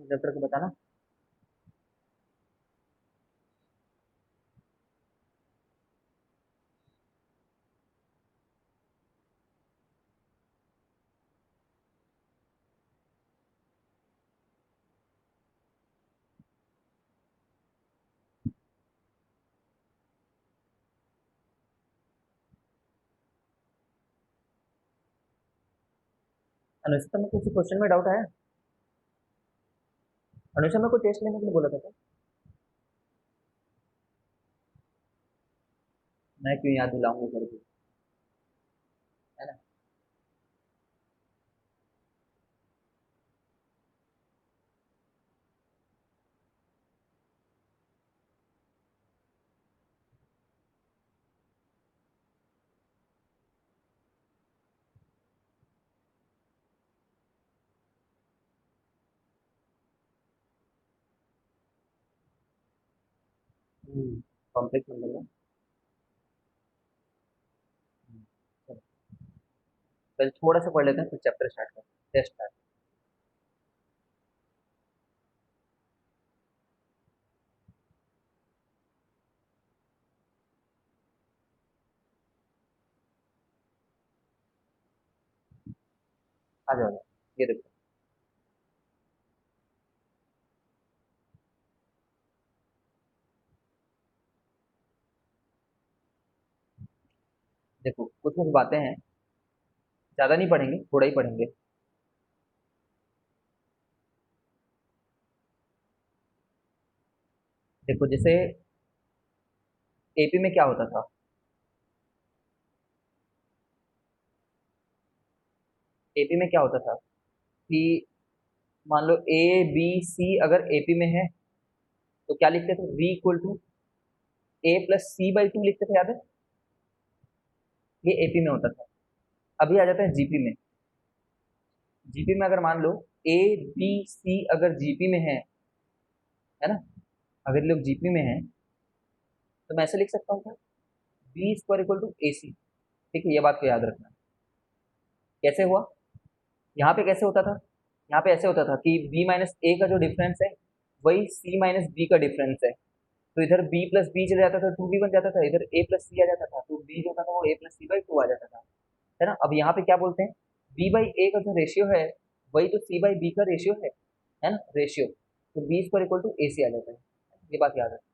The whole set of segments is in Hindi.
चैप्टर को बताना। अनुष्का में कुछ क्वेश्चन में डाउट आया? अनुष्का में कोई टेस्ट लेने के लिए बोला था क्या? मैं क्यों याद दिलाऊंगा सर को, है ना। कॉम्प्लेक्स नंबर में। चलो, पहले थोड़ा सा पढ़ लेते हैं फिर चैप्टर स्टार्ट करते हैं, टेस्ट स्टार्ट। आ जाओ, ये देखो। देखो कुछ कुछ बातें हैं, ज्यादा नहीं पढ़ेंगे, थोड़ा ही पढ़ेंगे। देखो जैसे एपी में क्या होता था। एपी में क्या होता था कि मान लो ए बी सी अगर एपी में है तो क्या लिखते थे, v equal to a plus c by two लिखते थे, याद है। ये एपी में होता था। अभी आ जाता है जीपी में। जीपी में अगर मान लो ए बी सी अगर जीपी में है ना, अगर ये लोग जीपी में है तो मैं ऐसे लिख सकता हूँ क्या, बी स्क्वायर इक्वल टू ए सी। ठीक है, ये बात को याद रखना। कैसे हुआ, यहाँ पे कैसे होता था, यहाँ पे ऐसे होता था कि b माइनस ए का जो डिफरेंस है वही c माइनस बी का डिफरेंस है। तो इधर b प्लस बी चले जाता था, 2b बन जाता था, इधर a प्लस सी आ जाता था, तो b जो होता था वो a plus c by two आ जाता था, है ना। अब यहाँ पे क्या बोलते हैं, b बाई ए का जो रेशियो है वही तो c बाई बी का रेशियो है ना, रेशियो। तो बी स्क्वायर इक्वल टू ए सी आ जाता है, ये बात याद रखना।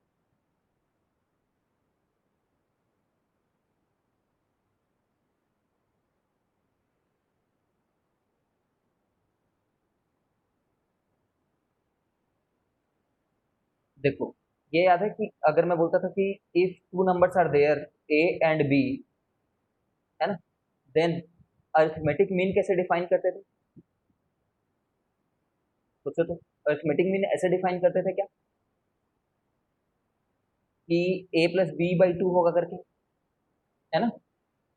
देखो ये याद है कि अगर मैं बोलता था कि if two numbers are there a and b, है ना, देन अरिथमेटिक मीन कैसे डिफाइन करते थे, सोचो तो। अरिथमेटिक मीन ऐसे डिफाइन करते थे क्या कि a plus b by two होगा करके, है ना।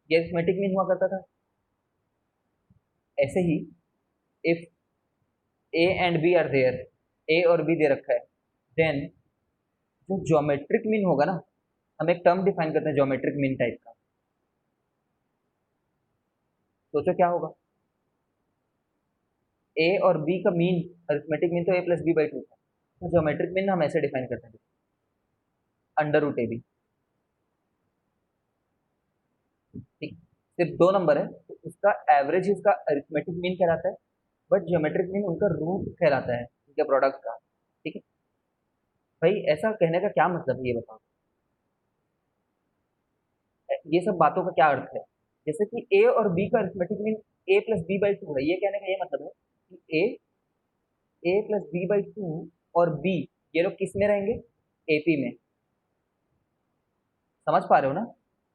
ये अरिथमेटिक मीन हुआ करता था। ऐसे ही if a and b are there, a और बी दे रखा है, देन जो ज्योमेट्रिक मीन होगा ना, हम एक टर्म डिफाइन करते हैं ज्योमेट्रिक मीन टाइप का। सोचो क्या होगा, ए और बी का मीन, अरिथमेटिक मीन तो ए प्लस बी बाई टू था, तो ज्योमेट्रिक मीन हम ऐसे डिफाइन करते हैं, अंडर रूट ए बी। ठीक, सिर्फ दो नंबर है तो उसका एवरेज ही उसका अरिथमेटिक मीन कहलाता है, बट ज्योमेट्रिक मीन उनका रूट कहलाता है उनके प्रोडक्ट का। ठीक है भाई, ऐसा कहने का क्या मतलब है ये बताओ। ये सब बातों का क्या अर्थ है, जैसे कि ए और बी का arithmetic mean a plus b by two है, ये कहने का ये मतलब है कि a plus b by two और बी, ये लोग किस में रहेंगे, एपी में। समझ पा रहे हो ना,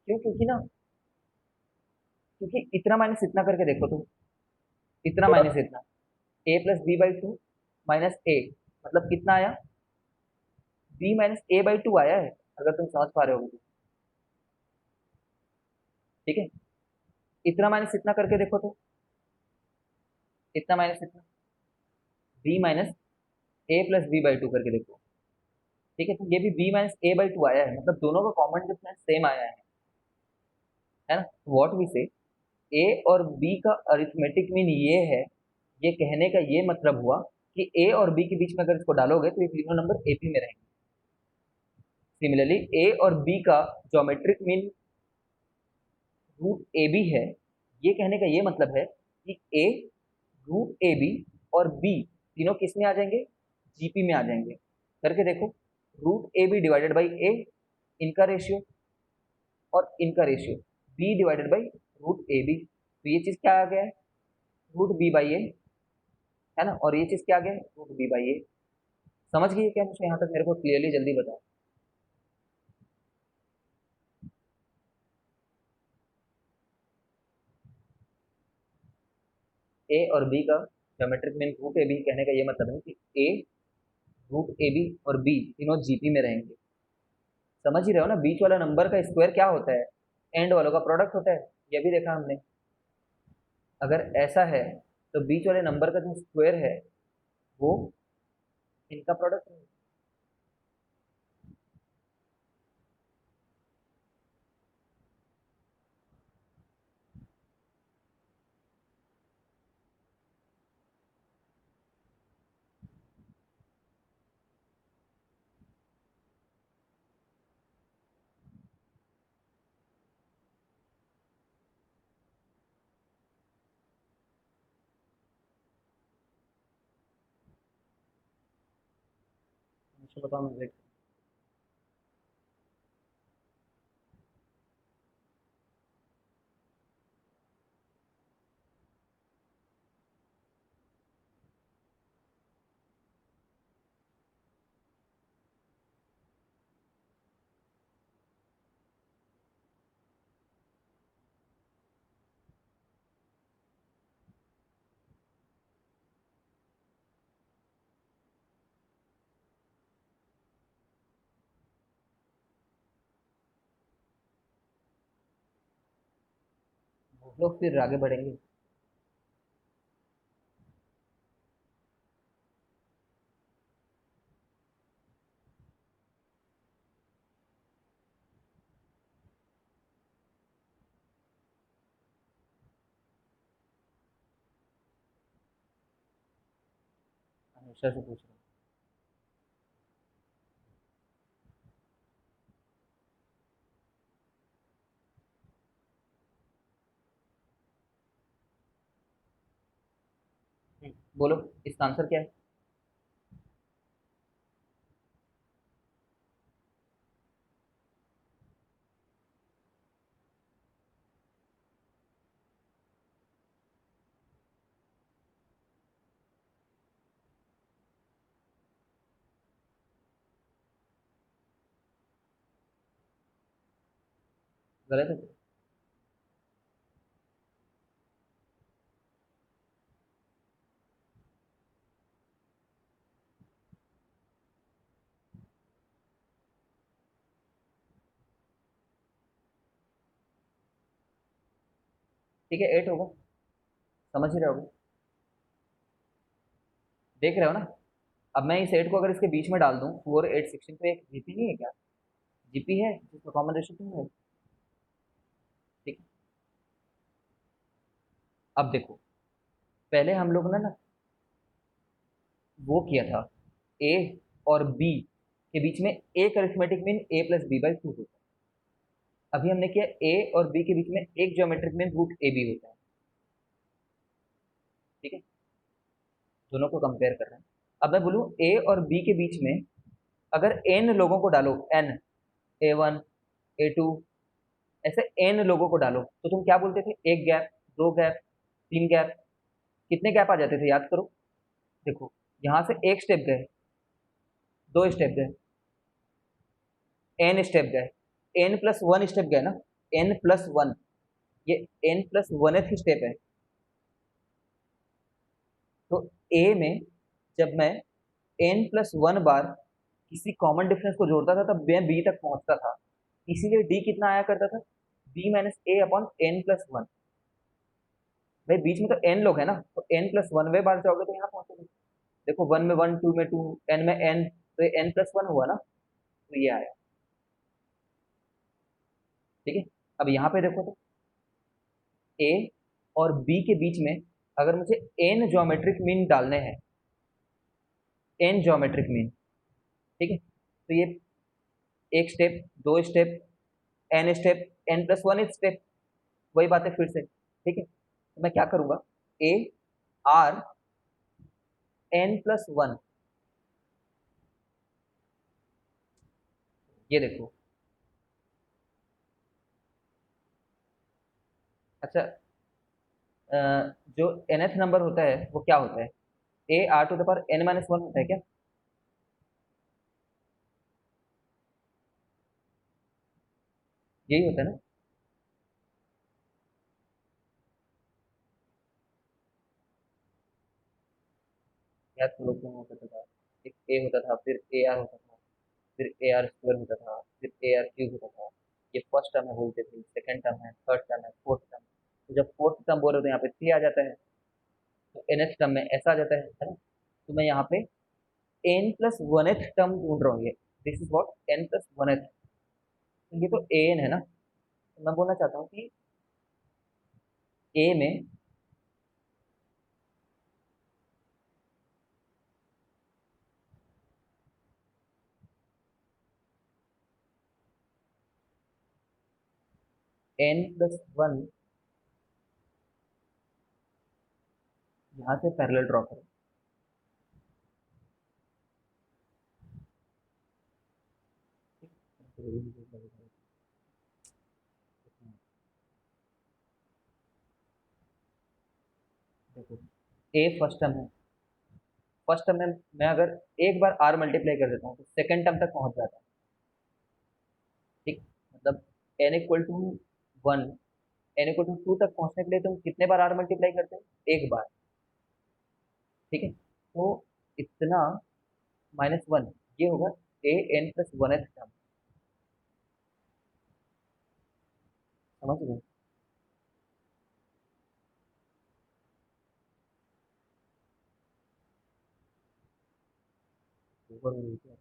क्यों, क्योंकि ना, क्योंकि इतना माइनस इतना करके देखो तुम, इतना माइनस इतना, a plus b by two minus a, मतलब कितना आया, b minus a by two आया है, अगर तुम समझ पा रहे हो तो। ठीक है, इतना माइनस इतना करके देखो तो, इतना माइनस इतना, b minus a plus b by two करके देखो। ठीक है, तो ये भी b minus a by two आया है, मतलब दोनों का कॉमन डिफरेंस सेम आया है ना। व्हाट वी से, ए और बी का अरिथमेटिक मीन ये है, ये कहने का ये मतलब हुआ कि ए और बी के बीच में अगर इसको डालोगे तो ये तीनों नंबर एपी में रहेंगे। सिमिलरली ए और बी का geometric mean root a b है। ये कहने का ये मतलब है कि ए, रूट ए बी और बी तीनों किस में आ जाएंगे, जीपी में आ जाएंगे। करके देखो, root a b divided by a, इनका रेशियो, और इनका ratio b divided by root a b, तो ये चीज क्या आ गया है, रूट बी बाई ए, है ना। और ये चीज क्या आ गया है, रूट बी बाई ए। समझ गई क्या मुझे यहाँ तक, मेरे को क्लियरली जल्दी बताओ। ए और बी का geometric mean root a b कहने का ये मतलब है कि ए, रूट ए बी और बी तीनों जीपी में रहेंगे। समझ ही रहे हो ना, बीच वाला नंबर का स्क्वायर क्या होता है, एंड वालों का प्रोडक्ट होता है। ये भी देखा हमने। अगर ऐसा है तो बीच वाले नंबर का जो स्क्वायर है वो इनका प्रोडक्ट है। मुझे बताओ, मैं वेट। वो लोग फिर आगे बढ़ेंगे। हमेशा से पूछ रहा हूँ। बोलो, इसका आंसर क्या है। गलत है। ठीक है, 8 होगा। समझ ही रहे होगे, देख रहे हो ना। अब मैं इस 8 को अगर इसके बीच में डाल दूं, 4 8 16, तो एक जीपी नहीं है क्या, जीपी है जिसका कॉमन रेशियो 2 है। ठीक है। अब देखो, पहले हम लोग ने ना वो किया था, ए और बी के बीच में एक arithmetic mean a plus b by 2 होता है। अभी हमने किया ए और बी के बीच में एक geometric mean root a b होता है। ठीक है, दोनों को कंपेयर कर रहे हैं। अब मैं बोलूँ ए और बी के बीच में अगर एन लोगों को डालो, एन, A1 A2, ऐसे एन लोगों को डालो, तो तुम क्या बोलते थे, एक गैप, दो गैप, तीन गैप, कितने गैप आ जाते थे, याद करो। देखो, यहां से एक स्टेप गए, दो स्टेप गए, एन स्टेप गए, एन प्लस वन स्टेप गए ना, एन प्लस वन, ये एन प्लस वन स्टेप है। तो ए में जब मैं एन प्लस वन बार किसी कॉमन डिफरेंस को जोड़ता था तब मैं बी तक पहुंचता था। इसीलिए डी कितना आया करता था, बी माइनस ए अपॉन एन प्लस वन। भाई बीच में तो एन लोग है ना, तो एन प्लस वन वे बार जाओगे तो यहाँ पहुंचोगे। देखो, वन में वन, टू में टू, एन में एन, तो ये एन प्लस वन हुआ ना, तो ये आया। ठीक है। अब यहाँ पे देखो तो ए और बी के बीच में अगर मुझे एन ज्योमेट्रिक मीन डालने हैं, एन ज्योमेट्रिक मीन। ठीक है, तो ये एक स्टेप, दो step, n step, n plus one step, वही बात है फिर से। ठीक है, तो मैं क्या करूंगा, a r n plus one, ये देखो। अच्छा, जो nth नंबर होता है वो क्या होता है, a r to the power n minus one होता है क्या? यही होता है ना? याद करो क्यों होता था। एक ए होता था, फिर ए आर होता था, फिर ए आर स्क्वायर होता था, फिर ए आर क्यूब होता था। ये फर्स्ट टर्म है बोलते थे, सेकंड टर्म है, थर्ड टर्म है, फोर्थ टर्म। तो जब फोर्थ टर्म बोल रहे हो तो यहाँ पे थ्री आ जाता है, तो nth टर्म में ऐसा आ जाता है ना? तो मैं यहाँ पे n प्लस वन टर्म ढूंढ रहा हूँ, ये this is what n plus one. तो ये तो an है ना, तो मैं बोलना चाहता हूँ कि a में n प्लस वन, यहाँ से पैरेलल ड्रॉ करो। देखो, a फर्स्ट टर्म है, फर्स्ट टर्म में मैं अगर एक बार r मल्टीप्लाई कर देता हूँ तो सेकंड टर्म तक पहुंच जाता है। ठीक, मतलब n equal to one, n equal to two तक पहुंचने के लिए तुम कितने बार r मल्टीप्लाई करते हो, एक बार। ठीक है, तो इतना माइनस वन, ये होगा ए n plus one th term. समझ गए? ऊपर में नीचे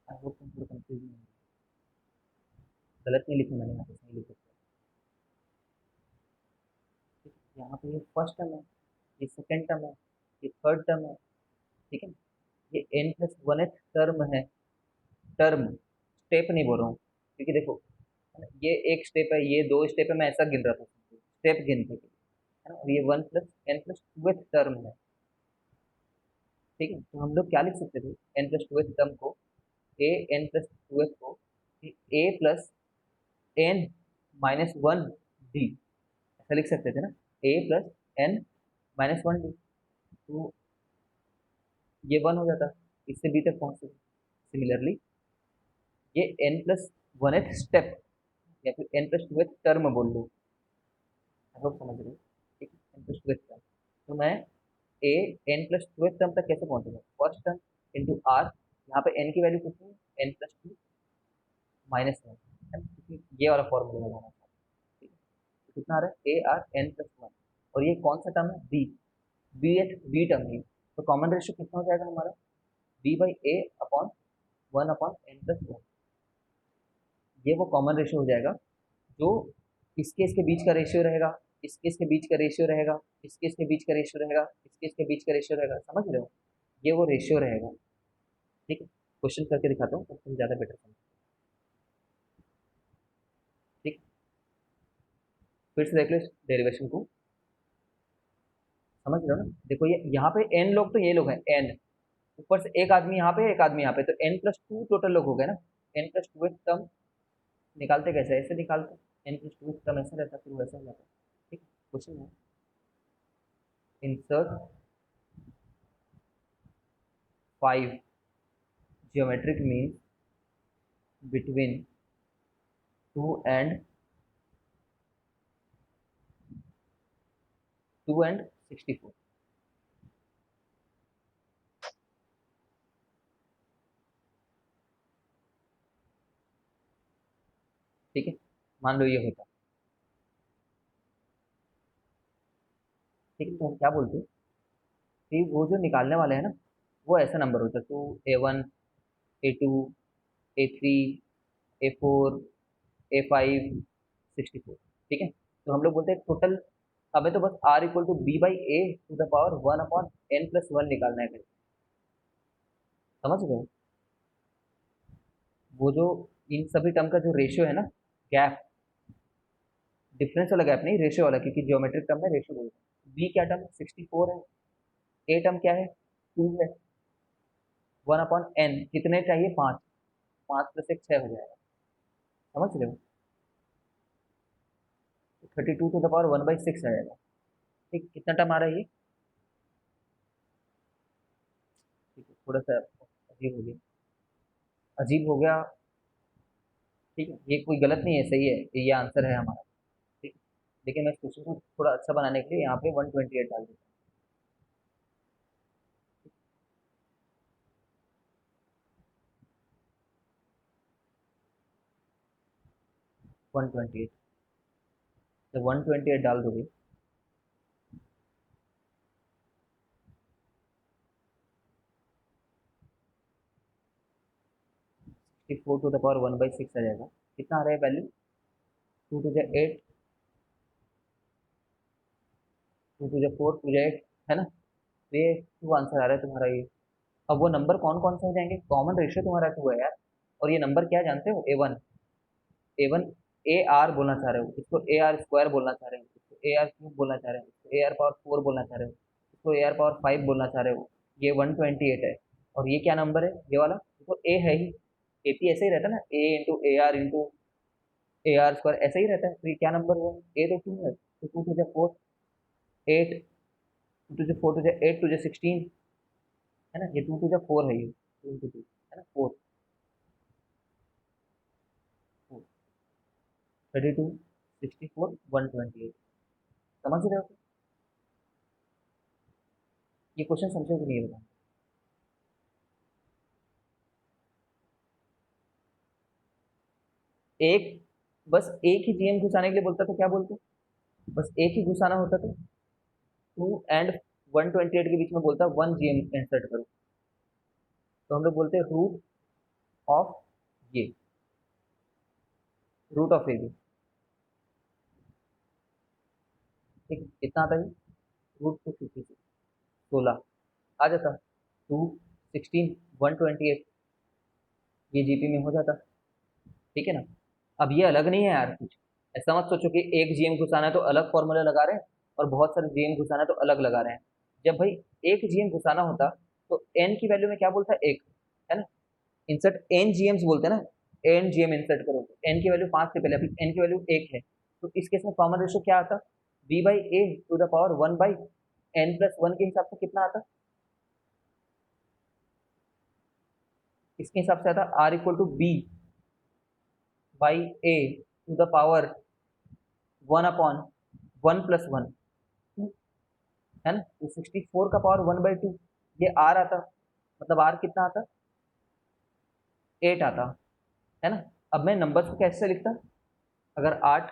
आई होप तुम पूरा कंफ्यूज नहीं हो। गलत नहीं लिखी मैंने, यहाँ पे सही लिखा है। ठीक है, यहाँ पे ये फर्स्ट टर्म है, ये सेकंड टर्म है, ये थर्ड टर्म है। ठीक है, ये N plus one th term है, टर्म, स्टेप नहीं बोल रहा हूँ, क्योंकि देखो ये एक स्टेप है, ये दो स्टेप है, मैं ऐसा गिन रहा था, स्टेप गिनते थे, है ना? और ये one plus n plus two term है। ठीक है, तो हम लोग क्या लिख सकते थे, एन प्लस टू टर्म को, ए एन प्लस टू को a plus n minus one d, ऐसा लिख सकते थे ना, a plus n minus one d. तो ये वन हो जाता, इससे बी तक पहुंच सकते। सिमिलरली ये एन प्लस वन स्टेप, या फिर एन प्लस टू टर्म बोल लो, आई होप समझ रहे हो। ठीक है, एन प्लस टू टर्म, तो मैं a n plus two term तक कैसे पहुंचूंगा, फर्स्ट टर्म इंटू आर, यहाँ पे एन की वैल्यू कितनी है, n plus two minus one, क्योंकि ये वाला फॉर्मूला लगाना था। ठीक है, तो कितना आ रहा है, a r n plus one, और ये कौन सा टर्म है, बी, बी एथ बी टर्म है। तो कॉमन रेशियो कितना हो जाएगा हमारा, b by a upon one upon n plus one. ये वो कॉमन रेशियो हो जाएगा जो इसके इसके बीच का रेशियो रहेगा, इसके इसके बीच का रेशियो रहेगा, इसके इसके बीच का रेशियो रहेगा, इसके इसके बीच का रेशियो रहेगा। समझ रहे हो, ये वो रेशियो रहेगा। ठीक है, क्वेश्चन करके दिखाता हूँ, तब तुम ज़्यादा बेटर समझ। ठीक, फिर से देख लो इस डेरिवेशन को, समझ रहे हो ना? देखो ये यहाँ पे एन लोग, तो ये लोग हैं एन, ऊपर से एक आदमी यहाँ पे, एक आदमी यहाँ पे, तो एन प्लस टू टोटल लोग हो गए ना। एन प्लस टू टर्म निकालते कैसे, ऐसे निकालते, एन प्लस टू टर्म ऐसा रहता, फिर वैसा हो जाता। ठीक है, क्वेश्चन है, insert five geometric mean between two and 64। ठीक है, मान लो ये होता, ठीक है, तो हम क्या बोलते हैं कि वो जो निकालने वाले हैं ना, वो ऐसा नंबर होता है, तो A1, A2, A3, A4, A5, 64। ठीक है, तो हम लोग बोलते हैं टोटल, हमें तो बस R equal to b by a to the power 1/n+1 निकालना है करके। समझ गए? वो जो इन सभी टर्म का जो रेशियो है ना, गैप, डिफरेंस वाला गैप नहीं, रेशियो वाला, क्योंकि ज्योमेट्रिक टर्म में रेशियो बोलते हैं। बी क्या टर्म 64 है, ए टर्म क्या है 2 है, 1/n कितने चाहिए 5, 5 प्लस 1 6 हो जाएगा। समझ रहे हो? 32 टू द पावर 1/6 आ जाएगा। ठीक, कितना टर्म आ रहा है ये? ठीक है, थोड़ा सा अजीब हो गया, अजीब हो गया। ठीक है, ये कोई गलत नहीं है, सही है, ये आंसर है हमारा। ठीक है, लेकिन मैं इस क्वेश्चन को थोड़ा अच्छा बनाने के लिए यहाँ पे 128 डाल देता 128, जब 128 डाल दोगे 64 टू द पावर 1/6 आ जाएगा। कितना आ रहा है वैल्यू? 2 टू जा 8, 2 टू जा 4, 2 जा 8, है ना? तो ये 2 आंसर आ रहा है तुम्हारा ये। अब वो नंबर कौन कौन से हो जाएंगे? कॉमन रेशियो तुम्हारा 2 है यार, और ये नंबर क्या जानते हो? A1, A1 ए आर बोलना चाह रहे हो, इसको ए आर स्क्वायर बोलना चाह रहे हो, इसको ए आर क्यूब बोलना चाह रहे हो, इसको ए आर पावर 4 बोलना चाह रहे हो, इसको ए आर पावर 5 बोलना चाह रहे हो। ये 128 है। और ये क्या नंबर है ये वाला? देखो ए है ही, एपी ऐसे ही रहता है ना, a into a r into a r square, ऐसे ही रहता है। तो ये क्या नंबर हुआ? ए तो 2 है, तो 2 टू जा 4, 8, 2 टू जा 4 टू जा 8 टू जा 16, है ना? ये 2 टू जा 4 है, ये 2 इंटू 2 है ना, 4, 32, 64, 128। समझ रहे हो? ये क्वेश्चन समझो कि नहीं बताओ? एक, बस एक ही जीएम घुसाने के लिए बोलता तो क्या बोलते? बस एक ही घुसाना होता तो 2 एंड 128 के बीच में बोलता 1 जीएम इंसर्ट करो, तो हम लोग बोलते हैं ऑफ ये रूट ऑफ ए। ठीक है, कितना आता है? √256, 16 आ जाता, 2, 16, 128, ये जीपी में हो जाता। ठीक है ना? अब ये अलग नहीं है यार कुछ, ऐसा मत सोचो कि एक जीएम घुसाना है तो अलग फॉर्मूला लगा रहे हैं, और बहुत सारे जीएम घुसाना है तो अलग लगा रहे हैं। जब भाई एक जीएम घुसाना होता तो एन की वैल्यू में क्या बोलता है? एक, है ना? इंसर्ट एन जीएम्स बोलते हैं ना, एन जीएम इंसर्ट करो तो एन की वैल्यू 5 से पहले, अभी एन की वैल्यू 1 है, तो इस केस में कॉमन रेशियो क्या आता? B by a to the power 1/n+1 के हिसाब से कितना आता? इसके हिसाब से आता r equal to b by a to the power 1/1+1, है ना? तो 64 का पावर 1/2, ये आर आता, मतलब आर कितना आता? 8 आता, है ना? अब मैं नंबर्स को कैसे लिखता? अगर 8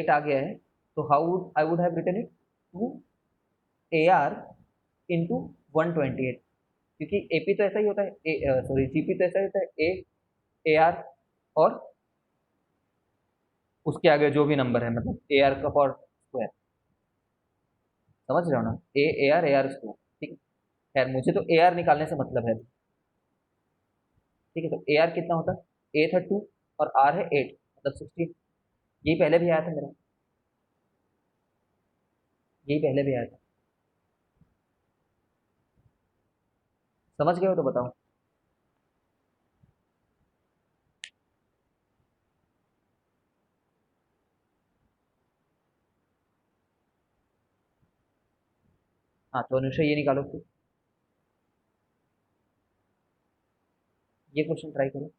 आ गया है, तो how would I would have written it? 2 AR into 128, क्योंकि एपी तो ऐसा ही होता है, सॉरी जीपी तो ऐसा ही होता है, ए आर और उसके आगे जो भी नंबर है, मतलब ए आर का पावर स्क्वायर। समझ रहे हो ना? ए आर स्क्वायर। ठीक है, खैर मुझे तो ए आर निकालने से मतलब है। ठीक है, तो ए आर कितना होता है? ए था 2 और आर है 8, मतलब 16। यही पहले भी आया था मेरा, यही पहले भी आया था। समझ गए हो तो बताओ। हाँ, तो अनुषा ये निकालो फिर, ये क्वेश्चन ट्राई करो।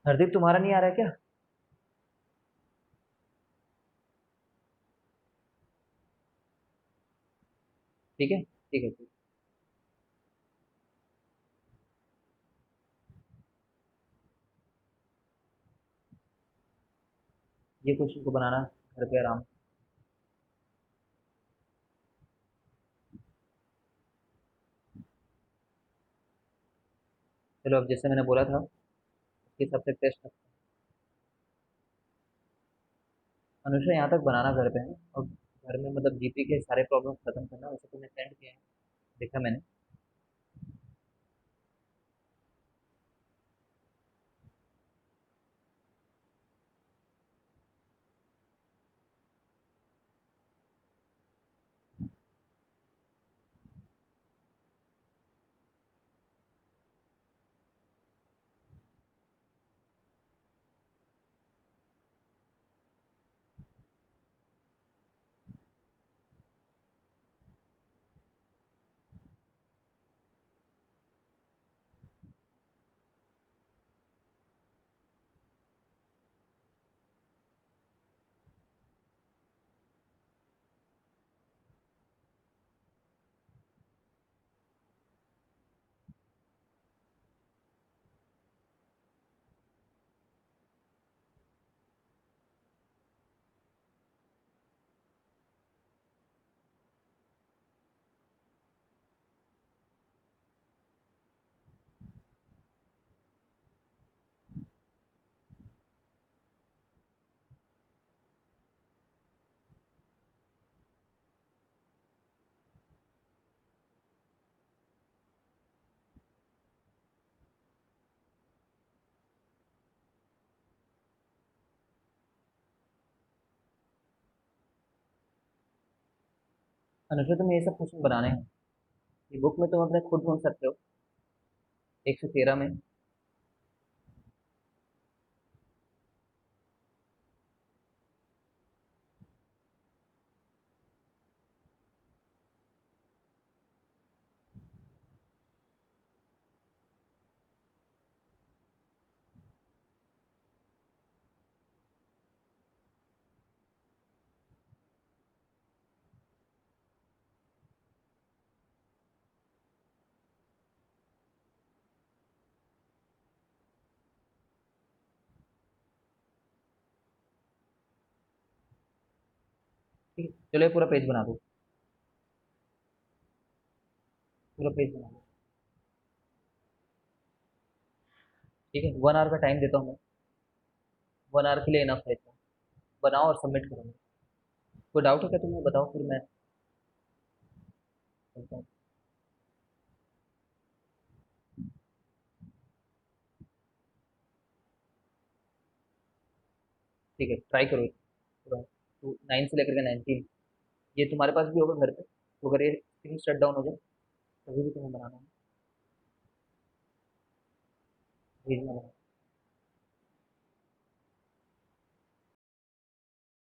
हरदीप तुम्हारा नहीं आ रहा है क्या? ठीक है ठीक है ठीक। ये क्वेश्चन को बनाना घर पे आराम। चलो अब जैसे मैंने बोला था उसके हिसाब से टेस्ट करते हैं। अनुष्का यहाँ तक बनाना घर पे है, और घर में मतलब जीपी के सारे प्रॉब्लम्स खत्म करना, वैसे तुमने सेंड किया है, देखा मैंने। अनुष्का तुम्हें ये सब क्वेश्चन बनाने हैं, ये बुक में तुम अपने खुद ढूंढ सकते हो, 113 में। ठीक है चलो ये पूरा पेज बना दो, पूरा पेज बना दो। ठीक है 1 आवर का टाइम देता हूँ मैं, 1 आवर के लिए इनफ है इतना। बनाओ और सबमिट करो। कोई डाउट है क्या तुम्हें, बताओ फिर मैं चलता हूँ। ठीक है ट्राई करो पूरा, तो 9 से लेकर के 19, ये तुम्हारे पास भी होगा घर पे, तो अगर ये स्क्रीन शट डाउन हो जाए तभी भी तुम्हें बनाना है, भेजना।